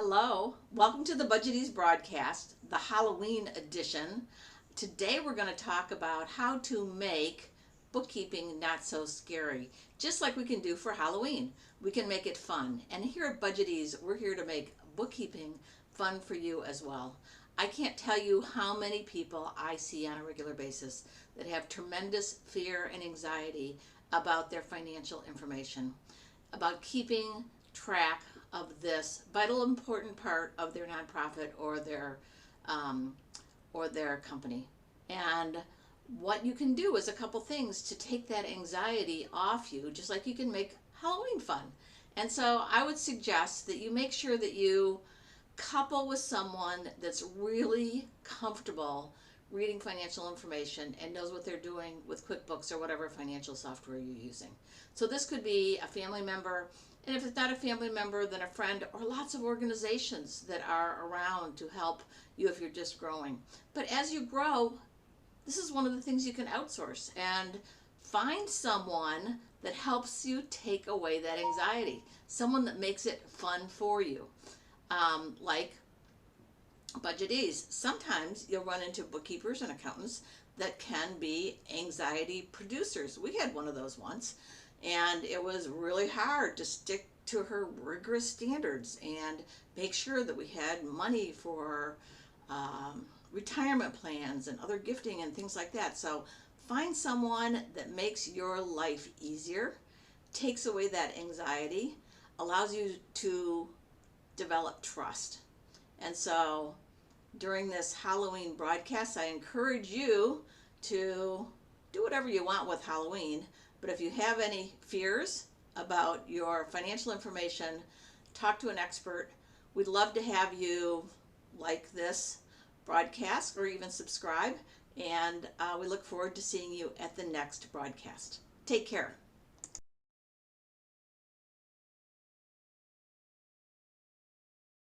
Hello, welcome to the BudgetEase broadcast, the Halloween edition. Today we're going to talk about how to make bookkeeping not so scary, just like we can do for Halloween. We can make it fun. And here at BudgetEase, we're here to make bookkeeping fun for you as well. I can't tell you how many people I see on a regular basis that have tremendous fear and anxiety about their financial information, about keeping track of this vital important part of their nonprofit or their company. And what you can do is a couple things to take that anxiety off you, just like you can make Halloween fun. And so I would suggest that you make sure that you couple with someone that's really comfortable reading financial information and knows what they're doing with QuickBooks or whatever financial software you're using. So this could be a family member, and if it's not a family member, then a friend, or lots of organizations that are around to help you if you're just growing. But as you grow, this is one of the things you can outsource and find someone that helps you take away that anxiety, someone that makes it fun for you, like BudgetEase. Sometimes you'll run into bookkeepers and accountants that can be anxiety producers. We had one of those once, and it was really hard to stick to her rigorous standards and make sure that we had money for retirement plans and other gifting and things like that. So find someone that makes your life easier, takes away that anxiety, allows you to develop trust. And so during this Halloween broadcast, I encourage you to do whatever you want with Halloween. But if you have any fears about your financial information, talk to an expert. We'd love to have you like this broadcast or even subscribe. And we look forward to seeing you at the next broadcast. Take care.